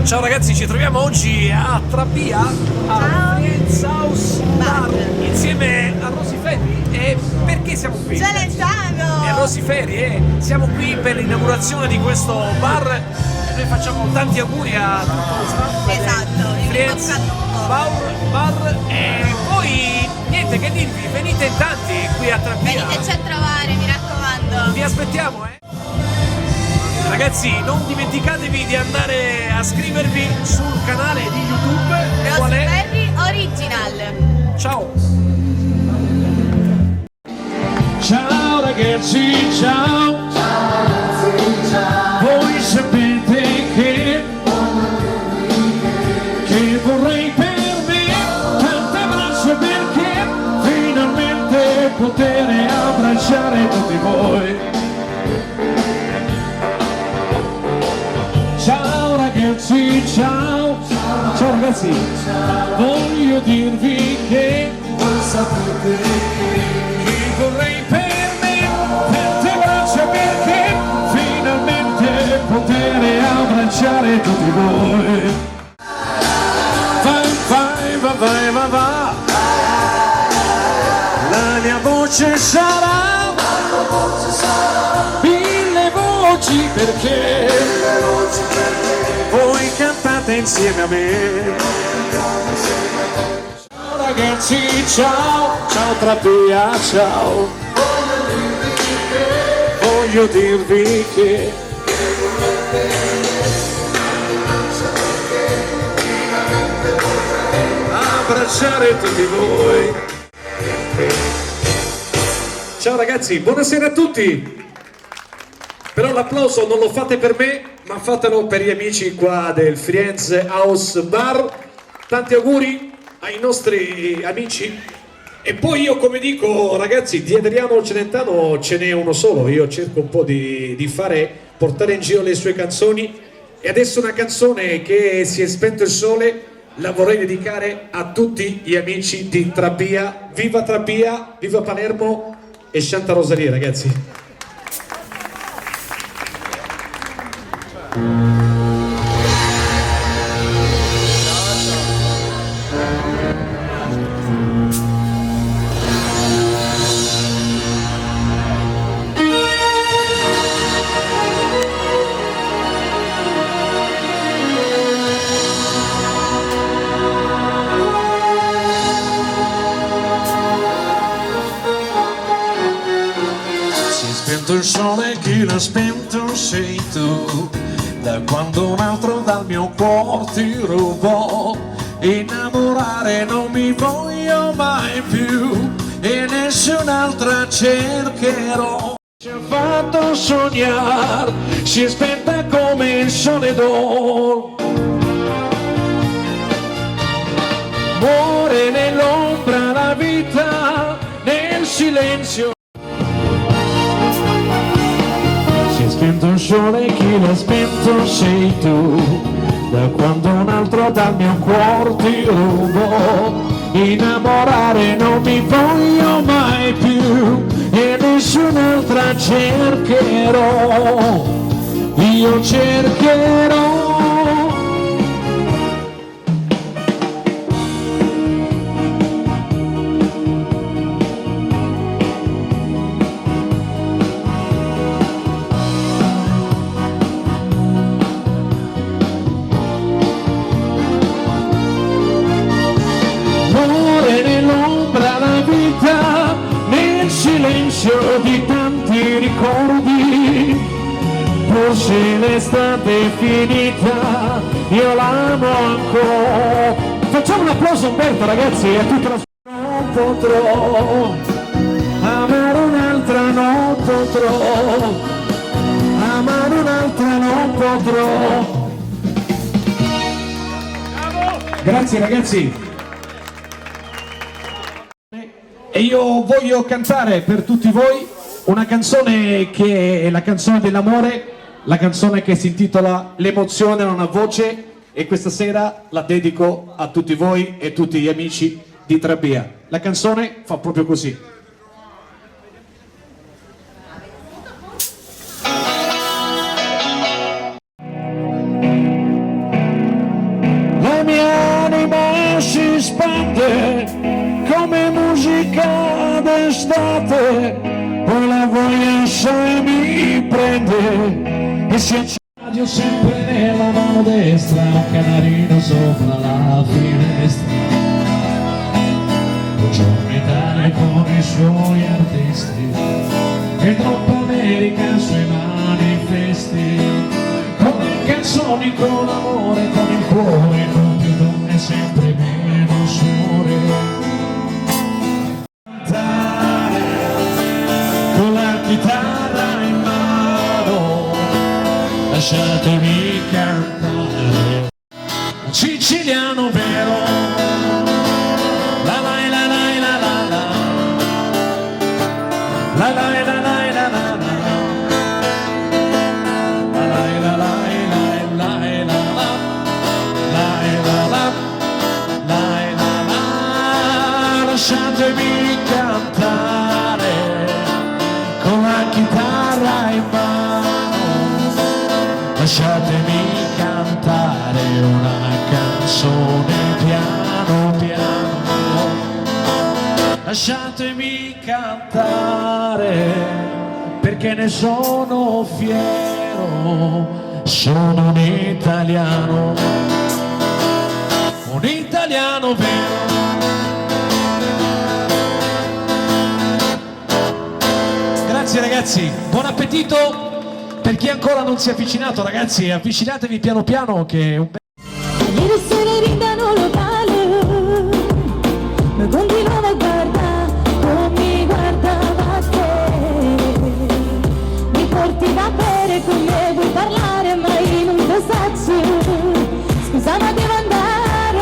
Ciao ragazzi, ci troviamo oggi a Trabia, a Friends House Bar, insieme a Rosy Ferri. E perché siamo qui? Celentano! E Rosy Ferri, siamo qui per l'inaugurazione di questo bar e noi facciamo tanti auguri a tutto lo staff. Esatto, in Friends bocca al lupo. Bar e poi niente che dirvi, venite in tanti qui a Trabia. Veniteci a trovare, mi raccomando. Vi aspettiamo, Ragazzi, non dimenticatevi di andare a iscrivervi sul canale di YouTube. Qual Rosy è? Ferri Original. Ciao! Ciao ragazzi, ciao! Voi sapete che vorrei per me tante braccia perché finalmente poter abbracciare tutti voi. Ciao ragazzi, ciao! Ciao ragazzi! Voglio dirvi che voi sapete che vorrei per me tante braccia perché finalmente poter abbracciare tutti voi. Va, la mia voce sarà mille voci perché voi cantate insieme a me. Ciao ragazzi, ciao, ciao Trabia, ciao. Voglio dirvi che abbracciare tutti voi. Ciao ragazzi, buonasera a tutti. Però l'applauso non lo fate per me, ma fatelo per gli amici qua del Friends House Bar. Tanti auguri ai nostri amici. E poi io, come dico, ragazzi, di Adriano Celentano ce n'è uno solo. Io cerco un po' di portare in giro le sue canzoni. E adesso una canzone che si è spento il sole, la vorrei dedicare a tutti gli amici di Trabia. Viva Trabia, viva Palermo e Santa Rosalia, ragazzi. Il sole chi l'ha spento sei tu, da quando un altro dal mio cuore ti rubò. Innamorare non mi voglio mai più e nessun'altra cercherò. Ci ha fatto sognare, si è spenta come il sole d'oro. Muore nell'ombra la vita, nel silenzio. Spento il sole, chi l'ha spento sei tu, da quando un altro dal mio cuore ti rubò. Innamorare non mi voglio mai più e nessun'altra cercherò, io cercherò. Nel silenzio di tanti ricordi, forse l'estate è finita, io l'amo ancora. Facciamo un applauso a Umberto, ragazzi, e a tutta la sua. Non potrò amare un'altra, non potrò amare un'altra, non potrò. Grazie ragazzi. E io voglio cantare per tutti voi una canzone che è la canzone dell'amore, la canzone che si intitola L'emozione non ha voce, e questa sera la dedico a tutti voi e tutti gli amici di Trabia. La canzone fa proprio così. lascia e mi prende e si accende radio sempre nella mano destra, un canarino sopra la finestra. Buongiorno Italia con i suoi artisti e troppa America sui manifesti, con le canzoni, con l'amore, con il cuore, con più donne sempre meno suore. Cantare con la chitarra in mano, lasciatemi cantare un siciliano vero. La la la la la la la la la la la la la lasciatemi cantare con la chitarra in mano, lasciatemi cantare una canzone piano piano, lasciatemi cantare perché ne sono fiero, sono un italiano vero. Grazie ragazzi, buon appetito. Per chi ancora non si è avvicinato, ragazzi, avvicinatevi piano piano che è un bel... Ieri sera ringano locale, mi continuavo a guardare come mi guardava te. Mi porti da bere con me, vuoi parlare ma io non ti saccio. Scusa ma devo andare,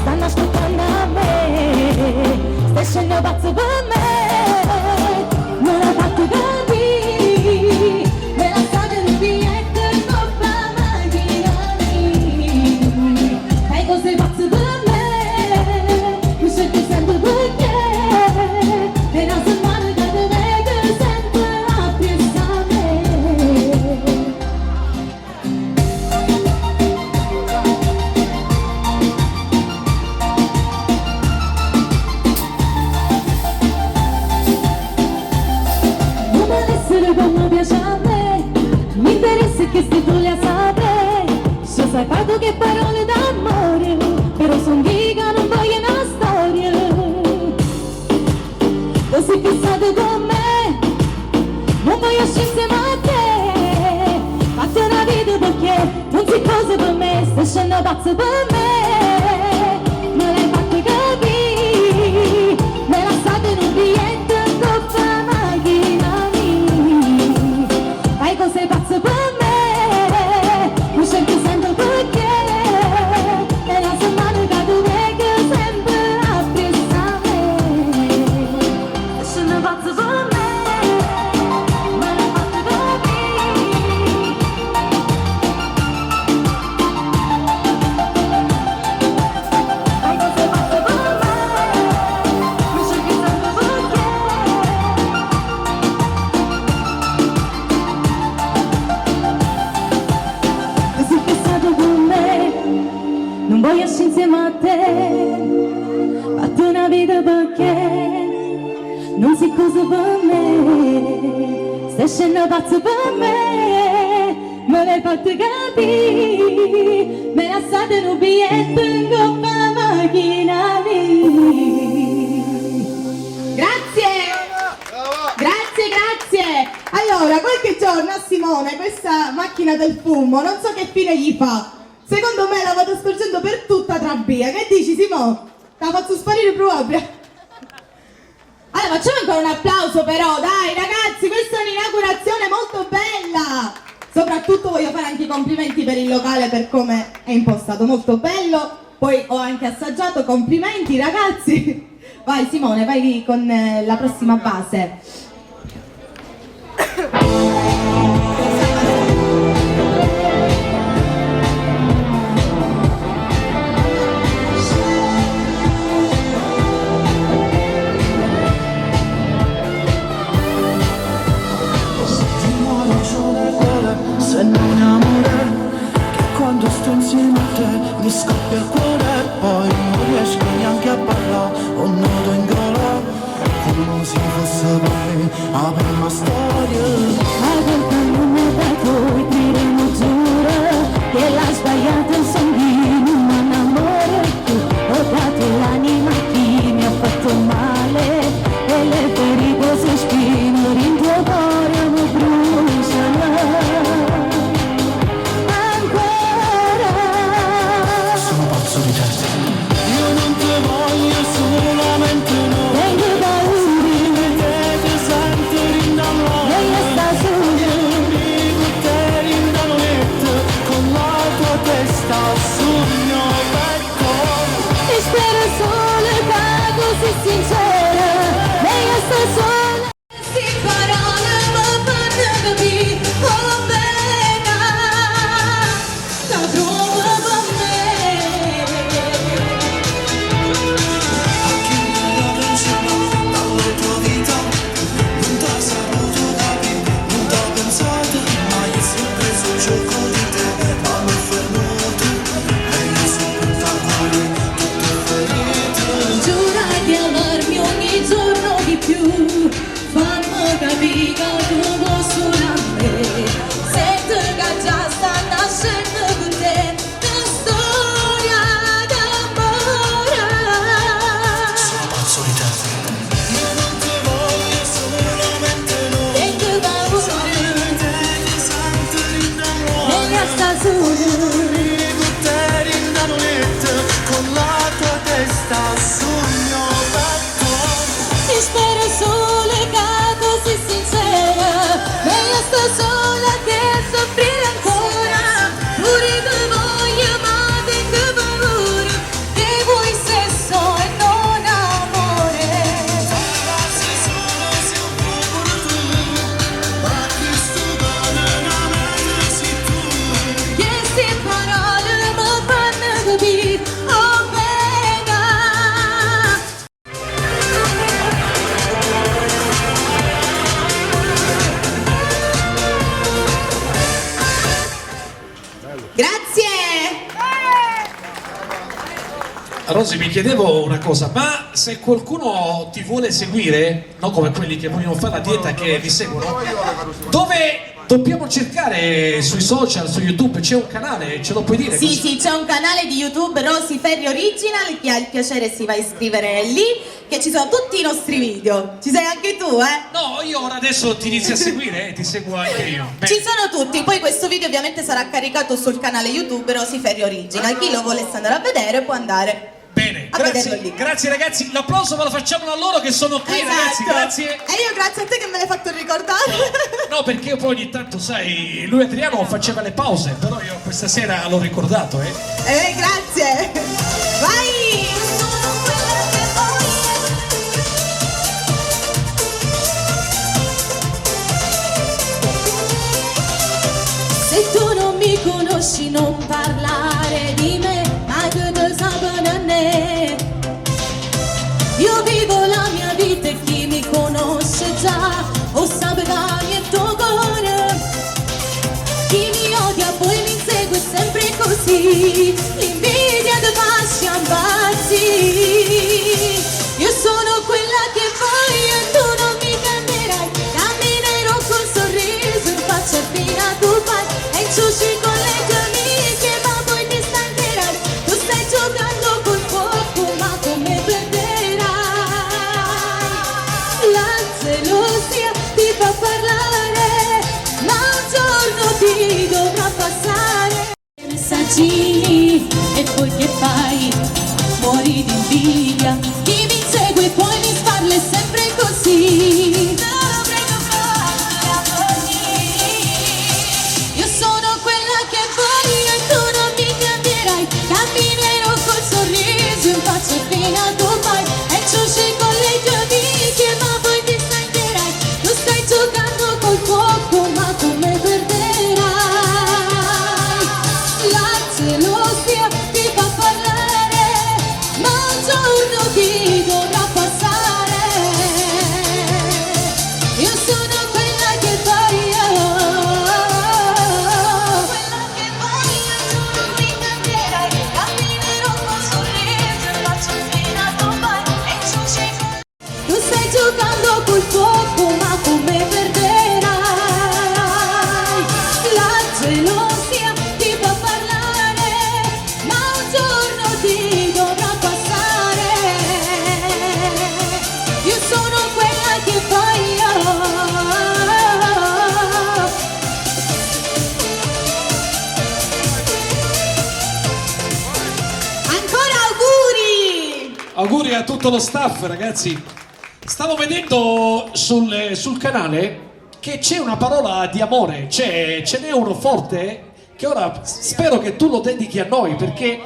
stanno ascoltando a me, stai scendendo pazzo per me. Che parole d'amore, però son dica non voglio una storia. Tu sei fissato con me, non voglio uscire insieme a te. Fatti una vita perché non si cosa per me, stai scendendo pazzo per me. Me l'hai fatto capire, me la state in un biglietto in coppa macchina mia. Fai cose pazzo per me, non sento sempre perché. Non voglio essere insieme a te, fatti una vita perché non si cosa per me, stai scendendo pazzo per me, me l'hai fatto capire, me la state in un biglietto in coppa la macchina mia. Grazie! Grazie! Allora, qualche giorno a Simone questa macchina del fumo, non so che fine gli fa. Secondo me la vado scorgendo per tutta Trabia. Che dici, Simone? La faccio sparire proprio. Allora, facciamo ancora un applauso però, dai ragazzi, questa è un'inaugurazione molto bella. Soprattutto voglio fare anche i complimenti per il locale, per come è impostato, molto bello. Poi ho anche assaggiato, complimenti ragazzi. Vai Simone, vai con la prossima base. Se non amore, che quando sto insieme a te mi scoppia il cuore e poi non riesco neanche a parlare, ho un nodo in gola, come si fosse per me, a prima storia. Ma colpa non è da voi, diremo giuro che l'hai sbagliato il sanguino, ma un amore tu. Ho dato l'anima a chi mi ha fatto male e le ferite si spinono in tuo cuore, mi bruciano ancora. Sono pazzo di te. Io non ti voglio solamente noi. Tengo paura Te ti sento rinnamorare. e io sta solo. Con te rindanolette, con la tua testa sul mio petto. E spero solo che così sincera, e io sto sola. Si parole ma fanno capire come bene la trovo per me. Chi non la penserà dalla tua vita, non t'ha saputo capire, non t'ha pensato, ma io sempre sul gioco di te, ma mi fermato, e io sempre t'auguri tutte ferite. Giura di amarmi ogni giorno di più, fammi capire che tu vuoi solo a me. Sento che già sta nascendo con te una storia d'amore. Sono pazzo di te. Io non ti voglio solamente noi. Tengo paura Te ti sento e rinnamorare. io sto solo. Con te rindanolette, con la tua testa sul mio petto. E spero solo che così sincera, e io sto sola che soffrire ancora. Pure che voglio ma tengo paura, che vuoi sesso e non amore. Passi solo se un po' pure tu, ma che sto bene non sei tu. Queste parole mi fanno capire, oh bene. Grazie! Rosy, mi chiedevo una cosa, ma se qualcuno ti vuole seguire, non come quelli che vogliono fare la dieta che vi seguono, dove dobbiamo cercare sui social, su YouTube? C'è un canale, ce lo puoi dire? Sì, Così- sì, c'è un canale di YouTube, Rosy Ferri Original, chi ha il piacere si va a iscrivere lì, che ci sono tutti i nostri video. Ci sei anche tu, eh? No, io ora adesso ti inizio a seguire e ti seguo anche io. Bene. Ci sono tutti, poi questo video ovviamente sarà caricato sul canale YouTube Rosy Ferri Original. Chi lo volesse andare a vedere può andare. Bene, A grazie, vederlo lì. grazie ragazzi, l'applauso ve lo facciamo a loro che sono qui, ragazzi, grazie. E io grazie a te che me l'hai fatto ricordare. No, perché io poi ogni tanto, sai, lui Adriano faceva le pause, però io questa sera l'ho ricordato, Grazie. Vai! Se tu non mi conosci non parlare di me, ma che te sapere a me. Io vivo la mia vita e chi mi conosce già o sape che mi è tuo cuore. Chi mi odia poi mi insegue sempre così, l'invidia ti fa impazzire. Io sono quella che voglio e tu non mi cambierai, camminerò col sorriso in faccia fino a tu fai e ciusci con le tue amiche ma poi ti stancherai. Tu stai giocando col fuoco ma come perderai. La gelosia ti fa parlare ma un giorno ti dovrà passare. Messaggini e auguri a tutto lo staff, ragazzi. Stavo vedendo sul canale che c'è una parola di amore, ce n'è uno forte che ora spero che tu lo dedichi a noi, perché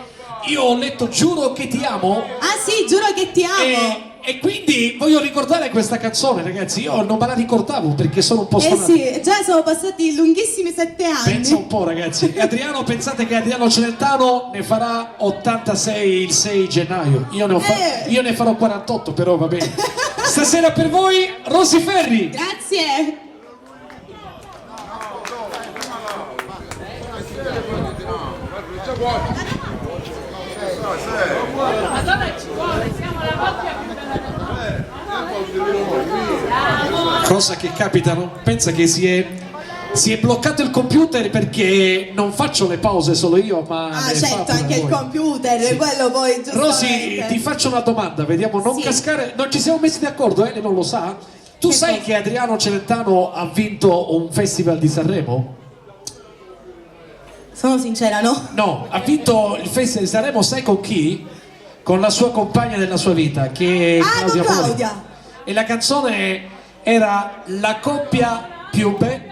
io ho letto Giuro che ti amo. Ah sì, giuro che ti amo. E quindi voglio ricordare questa canzone, ragazzi. Io non me la ricordavo perché sono un po' Eh suonato. sì, già sono passati lunghissimi 7 anni. Pensa un po', ragazzi. E Adriano, pensate che Adriano Celentano ne farà 86 il 6 gennaio. Io ne farò 48, però va bene. Stasera per voi Rosy Ferri. Grazie. Cosa che capitano? Pensa che si è bloccato il computer perché non faccio le pause solo io, ma Ah le certo, fate anche il voi. computer, Sì. quello poi Rosy, giustamente. ti faccio una domanda, vediamo, non Sì. cascare, non ci siamo messi d'accordo, lei non lo sa? Tu Che sai cosa? che Adriano Celentano ha vinto un festival di Sanremo? Sono sincera, no? No, ha vinto il festival di Sanremo, sai con chi? Con la sua compagna della sua vita, che è Ah, con Claudia Mori. Claudia. E la canzone era La coppia più bella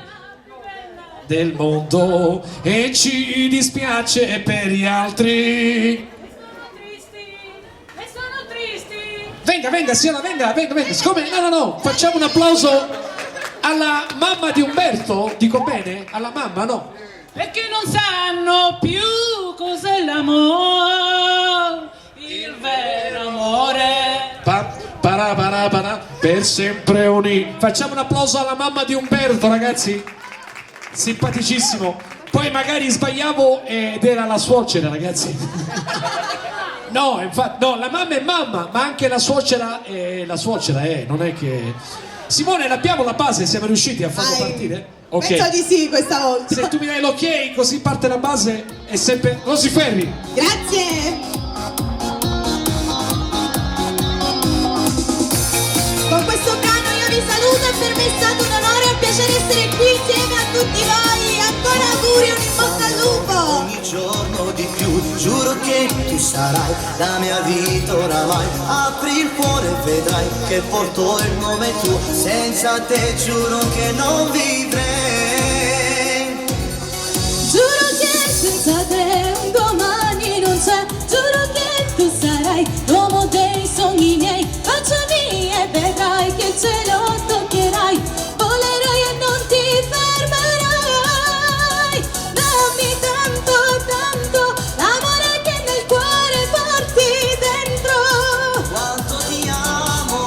del mondo e ci dispiace per gli altri. Sono tristi. Venga, signora, venga. Siccome, no, facciamo un applauso alla mamma di Umberto, dico bene? Alla mamma, no? Perché non sanno più cos'è l'amore, il vero amore. Para, per sempre uniti. Facciamo un applauso alla mamma di Umberto, ragazzi. Simpaticissimo. Poi magari sbagliavo ed era la suocera, ragazzi. No, infatti, no, la mamma è mamma, ma anche la suocera è la suocera, non è che... Simone, l'abbiamo la base, siamo riusciti a farlo Dai, partire? Ok. Penso di sì questa volta. Se tu mi dai l'ok, così parte la base, è sempre Rosy Ferri. Grazie. Con questo brano io vi saluto e per me è stato un onore e un piacere essere qui insieme a tutti voi. Ancora auguri, un in bocca al lupo. Ogni giorno di più, giuro che tu sarai la mia vita oramai. Apri il cuore e vedrai che porto il nome tuo. Senza te giuro che non vivrei. Giuro che senza te un domani non c'è. Giuro che tu sarai l'uomo dei sogni miei. Baciami e vedrai che ce lo toccherai. Volerai e non ti fermerai. Dammi tanto, tanto l'amore che nel cuore porti dentro. Quanto ti amo.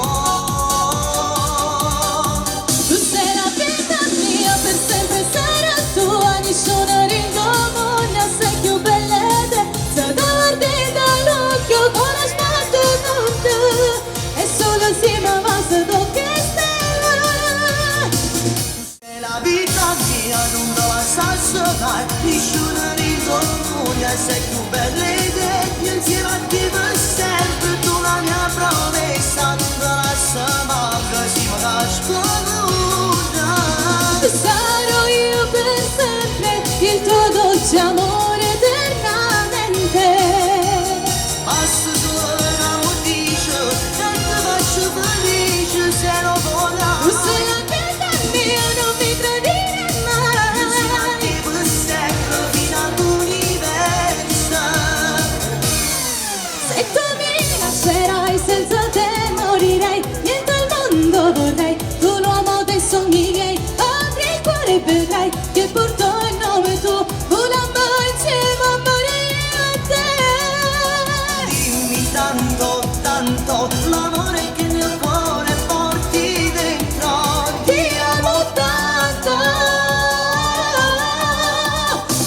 Tu sei la vita mia, per sempre sarà tua. Nessuna rindomogna, sei più bella te. Se guardi dall'occhio con la spada notte. E solo insieme basta che stella. Sei la vita mia, non me la sasso mai. Nessuna rincorsa, sei più bella di te. Insieme a te per sempre, tu la mia promessa. Non te la lascio mai, così me la scomuta. Sarò io per sempre il tuo dolce amore eternamente. Basta solo una noticia, e ti faccio felice se lo Tu vorrai. sei la vita mia, non mi tradire mai. Insieme a te per sempre, fino all'universo. Se tu mi lascerai senza te morirei. Niente al mondo vorrei, tu l'uomo dei sogni miei. Apri il cuore e vedrai che porto il nome tuo. Volando insieme a morire a te. Dimmi tanto, tanto l'amore che nel cuore porti dentro. Ti amo tanto.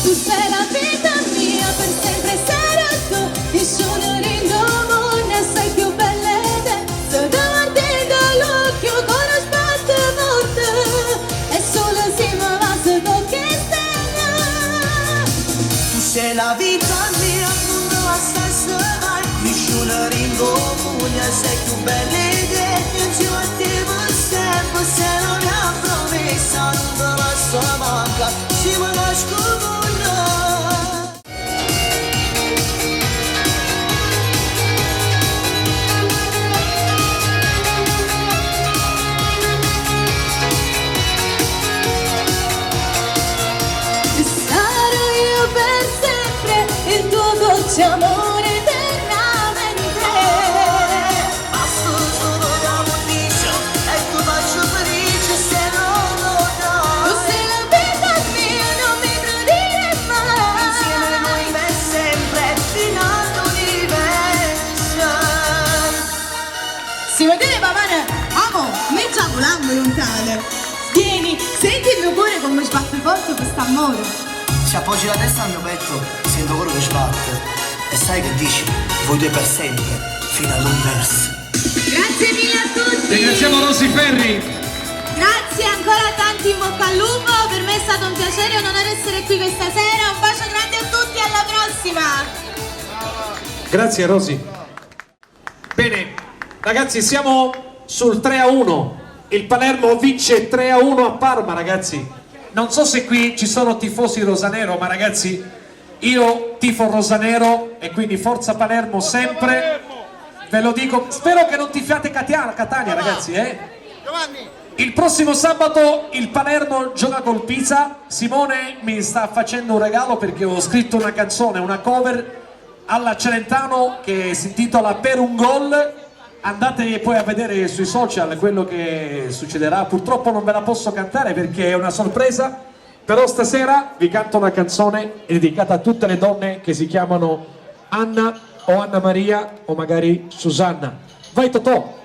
Tu sei la vita mia, per sempre sarai tu. Nessuna rindomogna, sei più bella te. Se davanti dall'occhio con la spada morte. E solo insieme basta che stella. Tu sei la vita mia, non me la stessa mai. Nessuna rincorsa, sei più bella di te. Insieme a te per sempre, sei la mia promessa. Non te la lascio mai, se me la scomuta. fosse amore eternamente. Basta solo un dicio e tu faccio felice se non lo do. Tu sei la vita mia, non mi tradire mai. Insieme noi per sempre fino all'universo. Si vuoi dire papà? Amo, me già volando lontano. Vieni, senti il mio cuore come sbatte forte quest'amore. Se appoggi la testa al mio petto, sento quello che sbatte. E sai che dici? Voi due per sempre, fino all'universo. Grazie mille a tutti. Ringraziamo Rosy Ferri. Grazie ancora tanti, in bocca al lupo. Per me è stato un piacere e un onore essere qui questa sera. Un bacio grande a tutti, alla prossima. Grazie Rosy. Bene, ragazzi, siamo sul 3-1. Il Palermo vince 3-1 a Parma, ragazzi. Non so se qui ci sono tifosi rosanero, ma ragazzi, io tifo rosanero e quindi forza Palermo sempre. Ve lo dico, spero che non tifiate Catania, ragazzi, Il prossimo sabato il Palermo gioca col Pisa. Simone mi sta facendo un regalo perché ho scritto una canzone, una cover alla Celentano che si intitola Per un gol. Andate poi a vedere sui social quello che succederà. Purtroppo non ve la posso cantare perché è una sorpresa, però stasera vi canto una canzone dedicata a tutte le donne che si chiamano Anna o Anna Maria o magari Susanna. Vai Totò!